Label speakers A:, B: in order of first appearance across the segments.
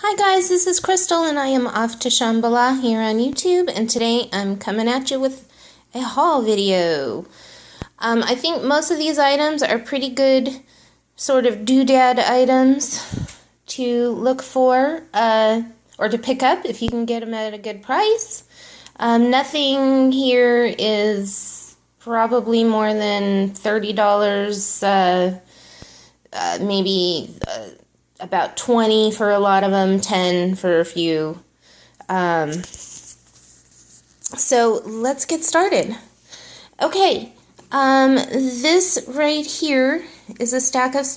A: Hi guys, this is Crystal and I am off to Shambhala here on YouTube, and today I'm coming at you with a haul video. I think most of these items are pretty good sort of doodad items to look for or to pick up if you can get them at a good price. Nothing here is probably more than $30, maybe about 20 for a lot of them, 10 for a few. So let's get started. Okay, this right here is a stack of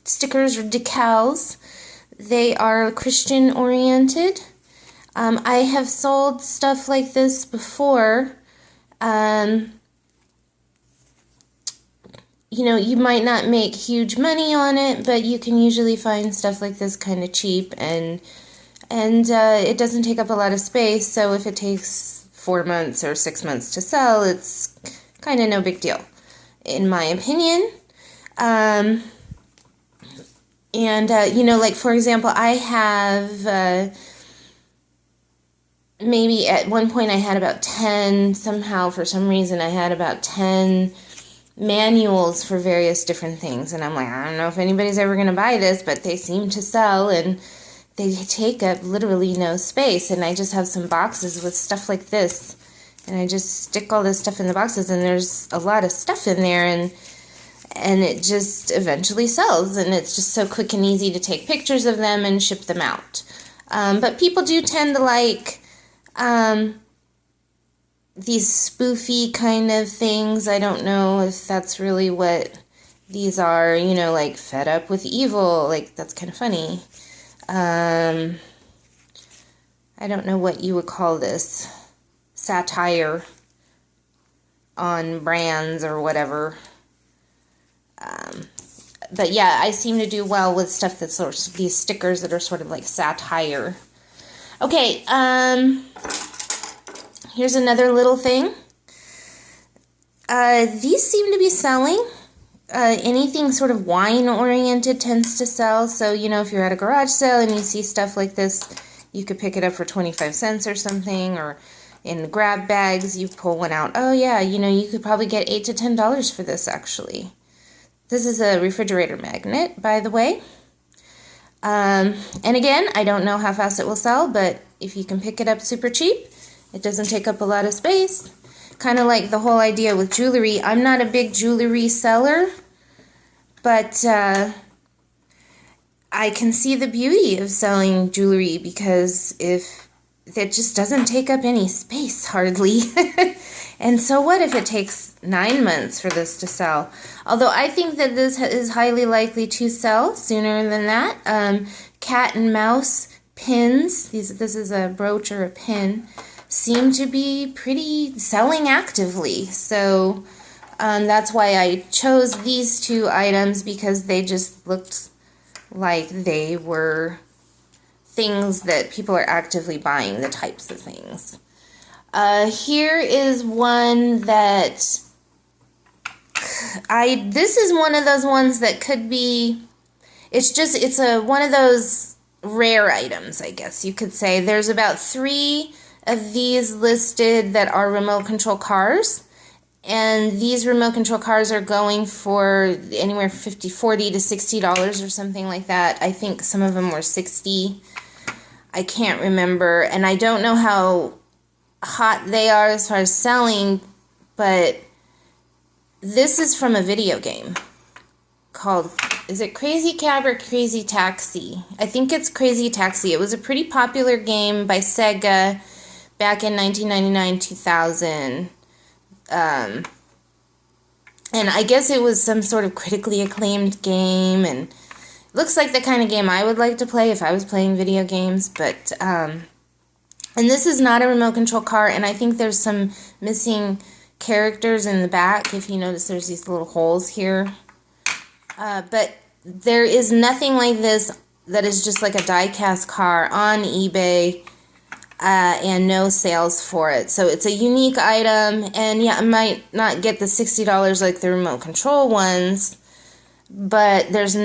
A: stickers or decals. They are Christian oriented. I have sold stuff like this before. You know, you might not make huge money on it, but you can usually find stuff like this kind of cheap, and it doesn't take up a lot of space, so if it takes 4 months or 6 months to sell, it's kind of no big deal, in my opinion. You know, like, for example, I have, maybe at one point I had about 10, somehow, for some reason, I had about 10 manuals for various different things, and I'm like, I don't know if anybody's ever going to buy this, but they seem to sell, and they take up literally no space, and I just have some boxes with stuff like this, and I just stick all this stuff in the boxes, and there's a lot of stuff in there, and it just eventually sells, and it's just so quick and easy to take pictures of them and ship them out. But people do tend to like these spoofy kind of things. I don't know if that's really what these are, you know, like Fed Up with Evil, like that's kind of funny. I don't know what you would call this, satire on brands or whatever. But yeah, I seem to do well with stuff that's sort of these stickers that are sort of like satire. Okay, here's another little thing. These seem to be selling. Anything sort of wine-oriented tends to sell. So, you know, if you're at a garage sale and you see stuff like this, you could pick it up for 25 cents or something. Or in grab bags, you pull one out. Oh, yeah, you know, you could probably get $8 to $10 for this, actually. This is a refrigerator magnet, by the way. And again, I don't know how fast it will sell, but if you can pick it up super cheap, it doesn't take up a lot of space. Kind of like the whole idea with jewelry. I'm not a big jewelry seller, but I can see the beauty of selling jewelry because if it just doesn't take up any space, hardly. And so what if it takes 9 months for this to sell? Although I think that this is highly likely to sell sooner than that. Cat and mouse pins, this is a brooch or a pin, seem to be pretty selling actively. So that's why I chose these two items, because they just looked like they were things that people are actively buying, the types of things. Here is one that this is one of those ones that could be, it's one of those rare items, I guess you could say. There's about 3 of these listed that are remote control cars, and these remote control cars are going for anywhere from $40 to $60 or something like that. I think some of them were $60. I can't remember, and I don't know how hot they are as far as selling, but this is from a video game called, is it Crazy Cab or Crazy Taxi? I think it's Crazy Taxi. It was a pretty popular game by Sega back in 1999-2000. And I guess it was some sort of critically acclaimed game, and looks like the kind of game I would like to play if I was playing video games, but and this is not a remote control car, and I think there's some missing characters in the back. If you notice, there's these little holes here. But there is nothing like this that is just like a die-cast car on eBay, and no sales for it. So it's a unique item, and yeah, I might not get the $60 like the remote control ones, but there's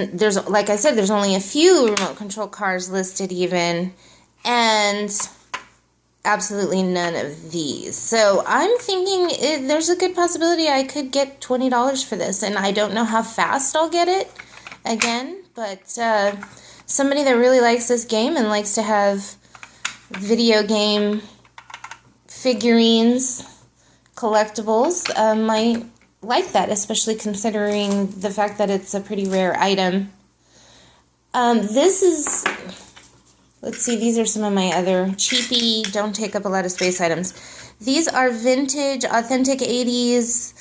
A: like I said, there's only a few remote control cars listed even, and absolutely none of these. So I'm thinking there's a good possibility I could get $20 for this, and I don't know how fast I'll get it again, but somebody that really likes this game and likes to have video game figurines, collectibles, might like that, especially considering the fact that it's a pretty rare item. This is, let's see, these are some of my other cheapy, don't take up a lot of space items. These are vintage, authentic 80s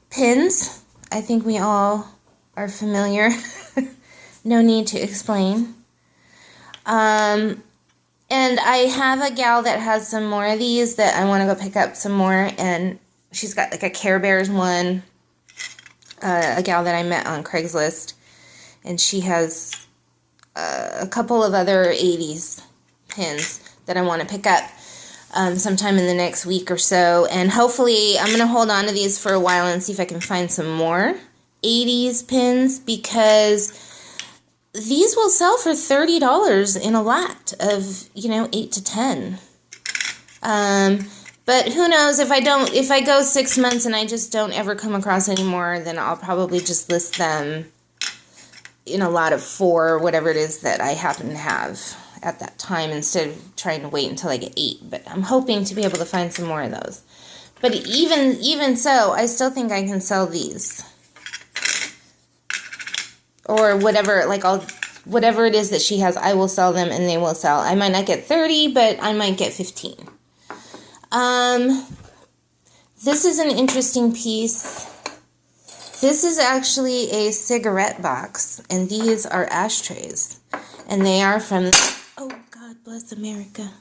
A: pins. I think we all are familiar. No need to explain. And I have a gal that has some more of these that I want to go pick up some more, and she's got like a Care Bears one, a gal that I met on Craigslist, and she has a couple of other 80s pins that I want to pick up sometime in the next week or so, and hopefully I'm going to hold on to these for a while and see if I can find some more 80s pins, because these will sell for $30 in a lot of, 8 to 10. But who knows, if I go 6 months and I just don't ever come across any more, then I'll probably just list them in a lot of 4, whatever it is that I happen to have at that time, instead of trying to wait until I get 8. But I'm hoping to be able to find some more of those. But even so, I still think I can sell these. Or whatever, whatever it is that she has, I will sell them and they will sell. I might not get 30, but I might get 15. This is an interesting piece. This is actually a cigarette box, and these are ashtrays. And they are from, oh, God bless America.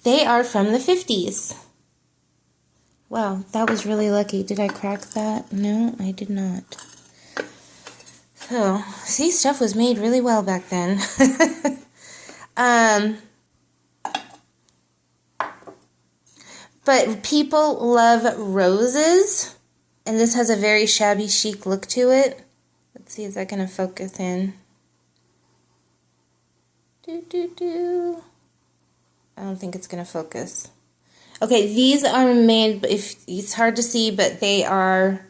A: They are from the 50s. Wow, that was really lucky. Did I crack that? No, I did not. So, see, stuff was made really well back then. But people love roses, and this has a very shabby chic look to it. Let's see, is that going to focus in? I don't think it's going to focus. Okay, these are made, it's hard to see, but they are,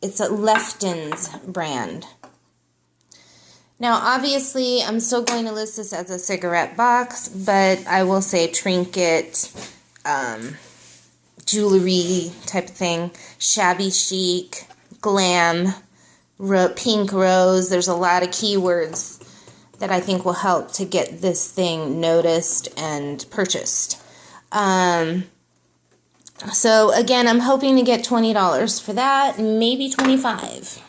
A: it's a Lefton's brand. Now, obviously, I'm still going to list this as a cigarette box, but I will say trinket, jewelry type of thing, shabby chic, glam, pink rose. There's a lot of keywords that I think will help to get this thing noticed and purchased. So, again, I'm hoping to get $20 for that, maybe $25.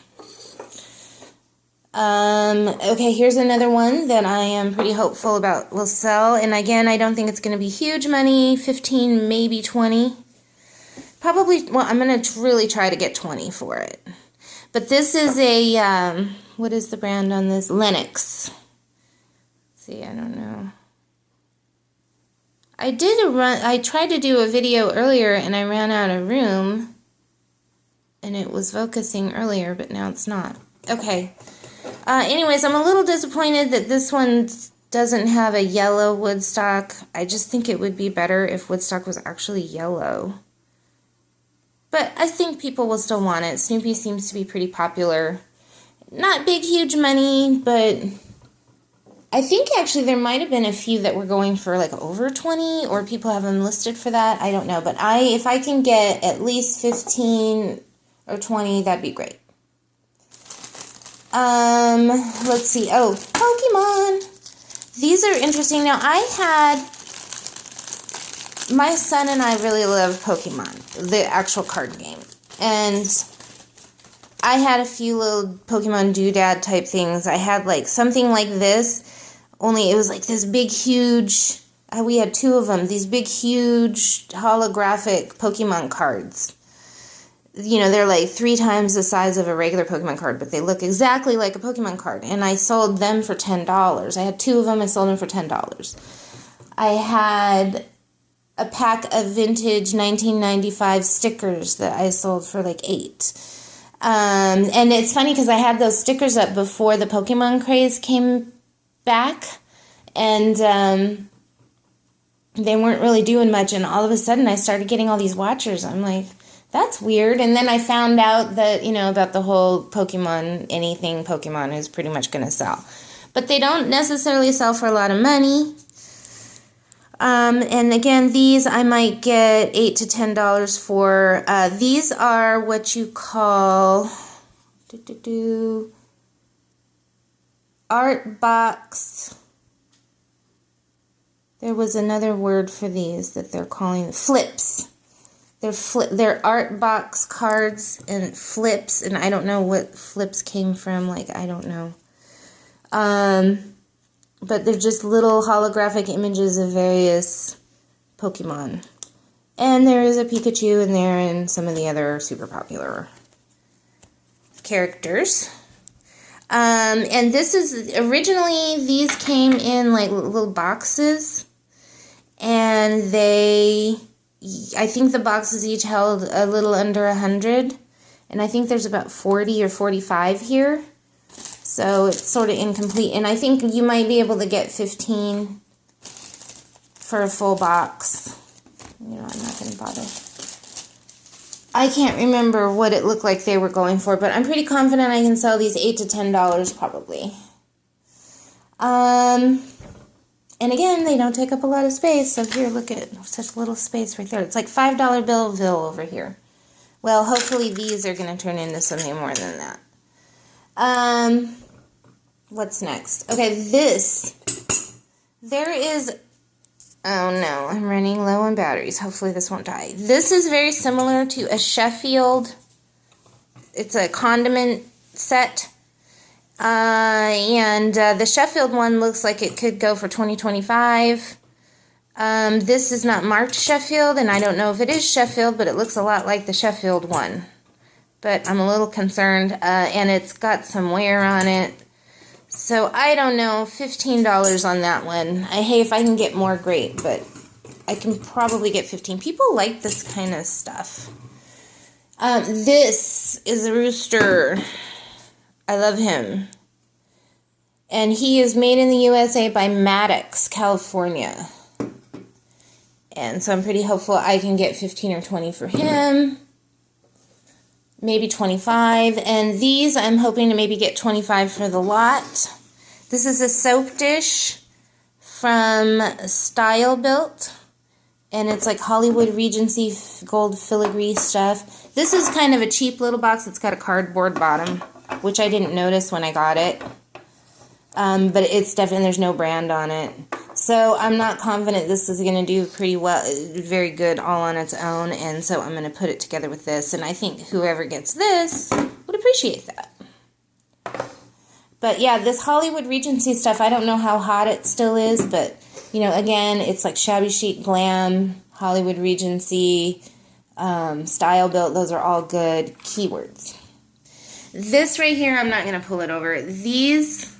A: Okay, here's another one that I am pretty hopeful about will sell. And again, I don't think it's going to be huge money, 15, maybe 20. Probably, well, I'm going to really try to get 20 for it. But this is a, what is the brand on this? Lennox. See, I don't know. I tried to do a video earlier and I ran out of room. And it was focusing earlier, but now it's not. Okay. Anyways, I'm a little disappointed that this one doesn't have a yellow Woodstock. I just think it would be better if Woodstock was actually yellow. But I think people will still want it. Snoopy seems to be pretty popular. Not big, huge money, but I think actually there might have been a few that were going for like over 20, or people have them listed for that. I don't know, but if I can get at least 15 or 20, that'd be great. Let's see. Oh, Pokemon. These are interesting. Now, my son and I really love Pokemon, the actual card game. And I had a few little Pokemon doodad type things. I had like something like this, only it was like this big, huge, we had 2 of them, these big, huge holographic Pokemon cards. They're like 3 times the size of a regular Pokemon card, but they look exactly like a Pokemon card. And I sold them for $10. I had 2 of them. I sold them for $10. I had a pack of vintage 1995 stickers that I sold for like $8. And it's funny because I had those stickers up before the Pokemon craze came back, and they weren't really doing much, and all of a sudden I started getting all these watchers. I'm like, that's weird. And then I found out that, about the whole Pokemon, anything Pokemon is pretty much going to sell. But they don't necessarily sell for a lot of money. And again, these I might get $8 to $10 for. These are what you call art box. There was another word for these that they're calling flips. They're art box cards and flips, and I don't know what flips came from. I don't know. But they're just little holographic images of various Pokemon. And there is a Pikachu in there and some of the other super popular characters. And this is, originally these came in little boxes. And I think the boxes each held a little under 100. And I think there's about 40 or 45 here. So it's sort of incomplete. And I think you might be able to get 15 for a full box. I'm not going to bother. I can't remember what it looked like they were going for, but I'm pretty confident I can sell these $8 to $10 probably. And again, they don't take up a lot of space. So here, look at such little space right there. It's like $5 Billville over here. Well, hopefully these are going to turn into something more than that. What's next? Okay, there is, oh no, I'm running low on batteries. Hopefully this won't die. This is very similar to a Sheffield. It's a condiment set. And the Sheffield one looks like it could go for $20.25. This is not marked Sheffield, and I don't know if it is Sheffield, but it looks a lot like the Sheffield one. But I'm a little concerned, and it's got some wear on it. So I don't know, $15 on that one. Hey, if I can get more, great, but I can probably get 15. People like this kind of stuff. This is a rooster. I love him. And he is made in the USA by Maddox, California. And so I'm pretty hopeful I can get 15 or 20 for him. Maybe 25. And these I'm hoping to maybe get 25 for the lot. This is a soap dish from Style Built. And it's like Hollywood Regency gold filigree stuff. This is kind of a cheap little box. It's got a cardboard bottom, which I didn't notice when I got it. But it's definitely, there's no brand on it. So I'm not confident this is going to do pretty well, very good all on its own. And so I'm going to put it together with this. And I think whoever gets this would appreciate that. But yeah, this Hollywood Regency stuff, I don't know how hot it still is. But, again, it's like Shabby Chic Glam, Hollywood Regency, Style Built. Those are all good keywords. This right here, I'm not going to pull it over. These...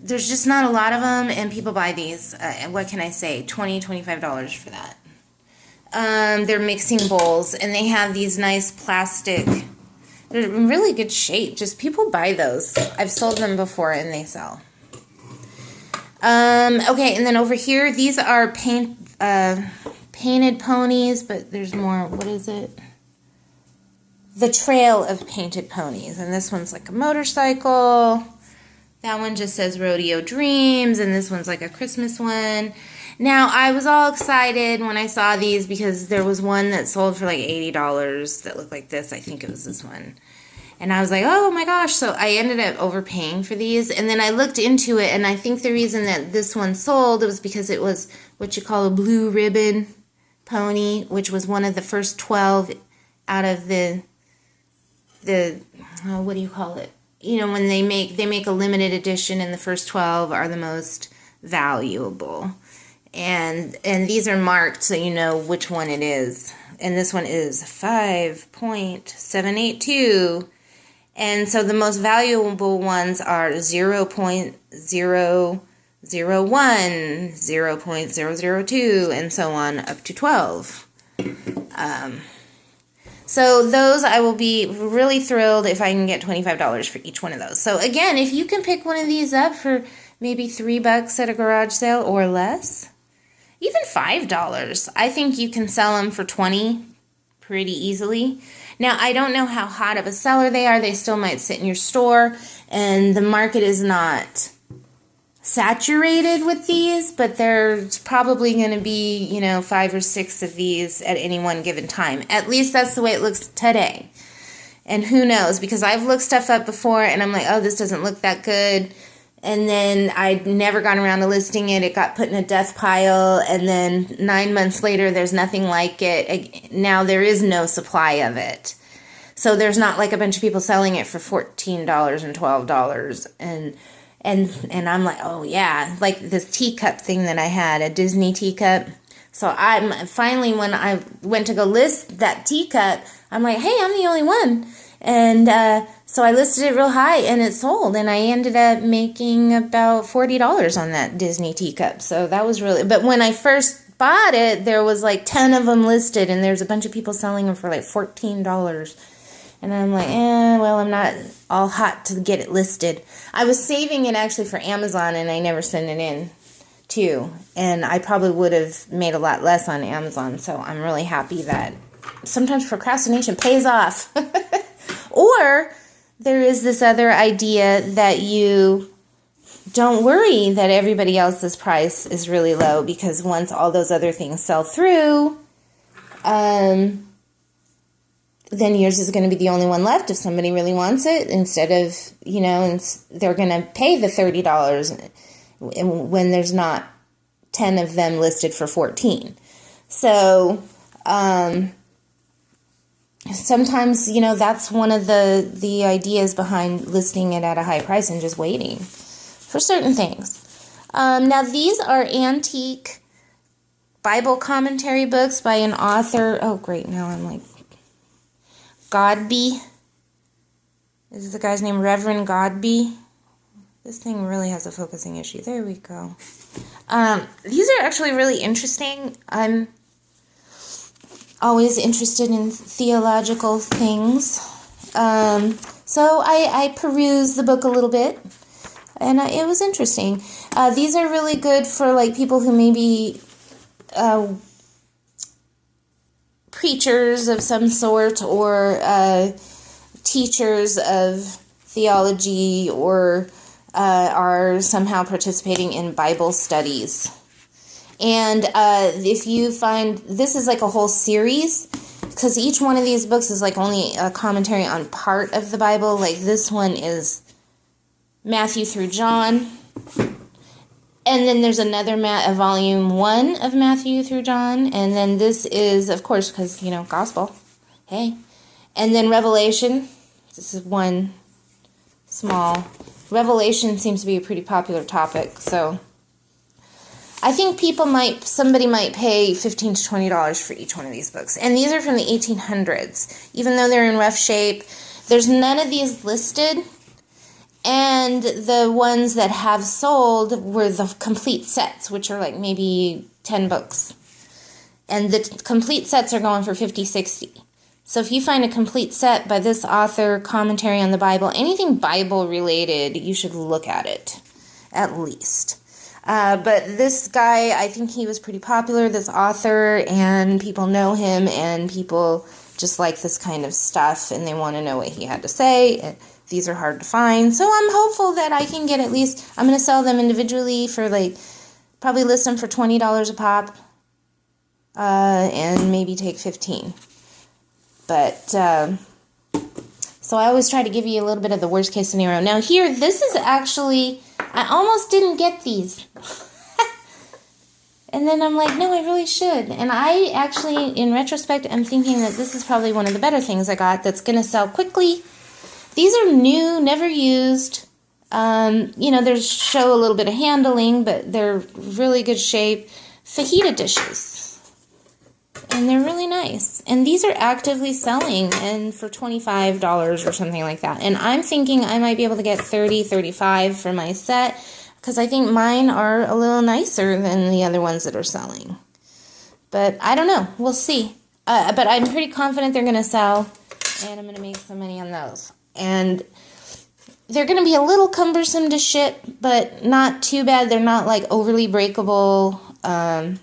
A: there's just not a lot of them, and people buy these. What can I say? $20, $25 for that. They're mixing bowls, and they have these nice plastic. They're in really good shape. Just people buy those. I've sold them before, and they sell. Okay, and then over here, these are painted ponies, but there's more. What is it? The Trail of Painted Ponies, and this one's like a motorcycle. That one just says Rodeo Dreams, and this one's like a Christmas one. Now, I was all excited when I saw these because there was one that sold for like $80 that looked like this. I think it was this one. And I was like, oh my gosh. So I ended up overpaying for these. And then I looked into it, and I think the reason that this one sold was because it was what you call a blue ribbon pony, which was one of the first 12 out of the what do you call it? When they make a limited edition, and the first 12 are the most valuable. And these are marked so you know which one it is. And this one is 5.782. And so the most valuable ones are 0.001, 0.002, and so on up to 12. So those, I will be really thrilled if I can get $25 for each one of those. So again, if you can pick one of these up for maybe $3 at a garage sale or less, even $5, I think you can sell them for $20 pretty easily. Now, I don't know how hot of a seller they are. They still might sit in your store, and the market is not saturated with these, but there's probably going to be, 5 or 6 of these at any one given time. At least that's the way it looks today. And who knows, because I've looked stuff up before, and I'm like, oh, this doesn't look that good. And then I'd never gone around to listing it. It got put in a death pile, and then 9 months later, there's nothing like it. Now there is no supply of it. So there's not like a bunch of people selling it for $14 and $12. And I'm like, oh yeah, like this teacup thing that I had, a Disney teacup. So I'm finally, when I went to go list that teacup, I'm like, hey, I'm the only one. And so I listed it real high, and it sold, and I ended up making about $40 on that Disney teacup. So that was really, but when I first bought it, there was like 10 of them listed, and there's a bunch of people selling them for like $14. And I'm like, well, I'm not all hot to get it listed. I was saving it actually for Amazon, and I never sent it in too. And I probably would have made a lot less on Amazon, so I'm really happy that sometimes procrastination pays off. Or there is this other idea that you don't worry that everybody else's price is really low, because once all those other things sell through, then yours is going to be the only one left if somebody really wants it, instead of, they're going to pay the $30 when there's not 10 of them listed for $14. So, sometimes, that's one of the ideas behind listing it at a high price and just waiting for certain things. Now, these are antique Bible commentary books by an author. Oh, great. Now I'm like, Godby. This is the guy's name, Reverend Godby. This thing really has a focusing issue. There we go. These are actually really interesting. I'm always interested in theological things. So I perused the book a little bit, and it was interesting. These are really good for like people who maybe preachers of some sort, or teachers of theology, or are somehow participating in Bible studies. And if you find, this is like a whole series, because each one of these books is like only a commentary on part of the Bible. Like this one is Matthew through John. And then there's another volume 1 of Matthew through John. And then this is, of course, because, gospel. Hey. And then Revelation. This is one small. Revelation seems to be a pretty popular topic, so I think somebody might pay $15 to $20 for each one of these books. And these are from the 1800s. Even though they're in rough shape, there's none of these listed. And the ones that have sold were the complete sets, which are like maybe 10 books. And the complete sets are going for $50, $60. So if you find a complete set by this author, commentary on the Bible, anything Bible related, you should look at it, at least. But this guy, I think he was pretty popular, this author, and people know him, and people just like this kind of stuff, and they want to know what he had to say. These are hard to find, so I'm hopeful that I can get at least, I'm going to sell them individually for probably list them for $20 a pop, and maybe take $15. But, so I always try to give you a little bit of the worst case scenario. Now here, this is actually, I almost didn't get these. And then I'm like, no, I really should. And I actually, in retrospect, am thinking that this is probably one of the better things I got that's going to sell quickly. These are new, never used. They show a little bit of handling, but they're really good shape. Fajita dishes. And they're really nice. And these are actively selling and for $25 or something like that. And I'm thinking I might be able to get $30, $35 for my set, because I think mine are a little nicer than the other ones that are selling. But I don't know. We'll see. But I'm pretty confident they're going to sell, and I'm going to make some money on those. And they're going to be a little cumbersome to ship, but not too bad. They're not like overly breakable. And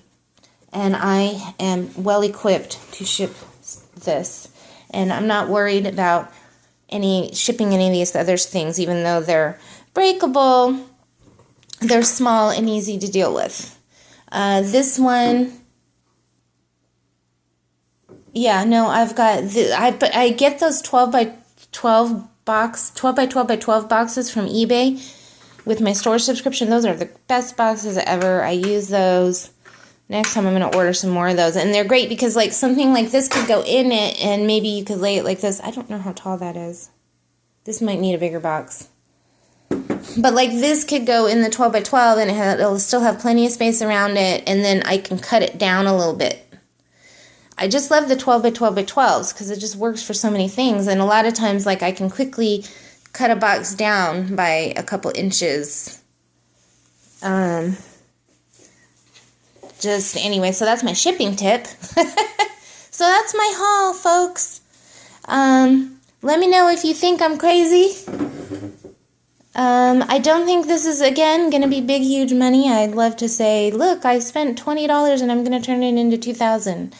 A: I am well equipped to ship this. And I'm not worried about shipping any of these other things, even though they're breakable. They're small and easy to deal with. This one, yeah, no, I've got, I get those 12 by 12 by 12 boxes from eBay with my store subscription. Those are the best boxes ever. I use those. Next time I'm going to order some more of those. And they're great because like something like this could go in it, and maybe you could lay it like this. I don't know how tall that is. This might need a bigger box. But like this could go in the 12 by 12 and it'll still have plenty of space around it, and then I can cut it down a little bit. I just love the 12 by 12 by 12s because it just works for so many things. And a lot of times like I can quickly cut a box down by a couple inches. Just anyway, so that's my shipping tip. So that's my haul, folks. Let me know if you think I'm crazy. I don't think this is, again, going to be big, huge money. I'd love to say, look, I spent $20 and I'm going to turn it into $2,000.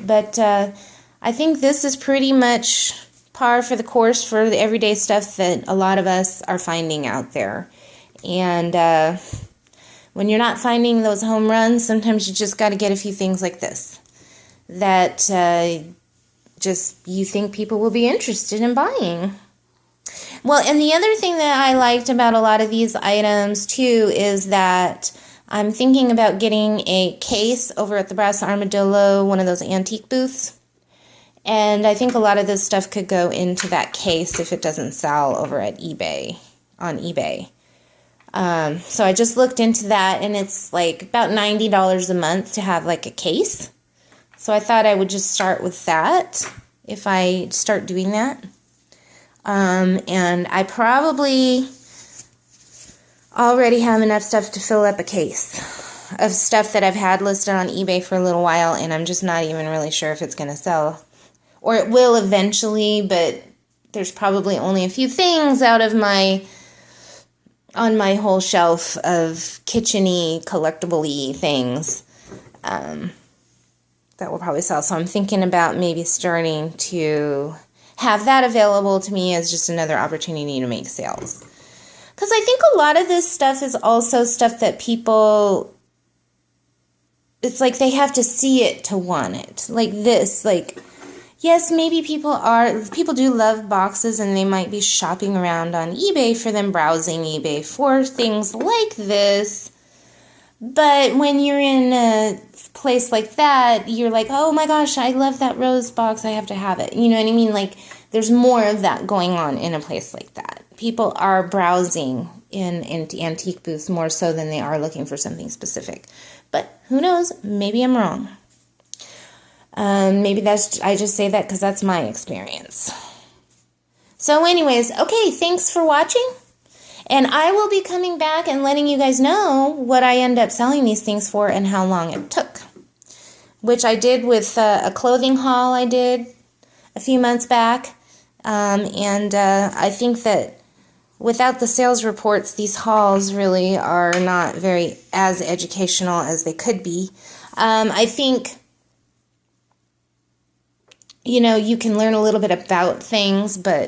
A: But I think this is pretty much par for the course for the everyday stuff that a lot of us are finding out there. And when you're not finding those home runs, sometimes you just got to get a few things like this that just you think people will be interested in buying. Well, and the other thing that I liked about a lot of these items, too, is that I'm thinking about getting a case over at the Brass Armadillo, one of those antique booths. And I think a lot of this stuff could go into that case if it doesn't sell over at eBay, on eBay. So I just looked into that, and it's like about $90 a month to have like a case. So I thought I would just start with that if I start doing that. And I probably already have enough stuff to fill up a case of stuff that I've had listed on eBay for a little while, and I'm just not even really sure if it's going to sell. Or it will eventually, but there's probably only a few things on my whole shelf of kitchen-y, collectible-y things that will probably sell. So I'm thinking about maybe starting to have that available to me as just another opportunity to make sales. Because I think a lot of this stuff is also stuff that people, it's like they have to see it to want it. Like this, like, yes, maybe people do love boxes, and they might be shopping around on eBay for them, browsing eBay for things like this. But when you're in a place like that, you're like, oh my gosh, I love that rose box, I have to have it. You know what I mean? Like, there's more of that going on in a place like that. People are browsing in antique booths more so than they are looking for something specific. But who knows? Maybe I'm wrong. Maybe I just say that because that's my experience. So anyways, okay, thanks for watching. And I will be coming back and letting you guys know what I end up selling these things for and how long it took. Which I did with a clothing haul I did a few months back. And I think that without the sales reports, these hauls really are not very as educational as they could be. I think, you know, you can learn a little bit about things, but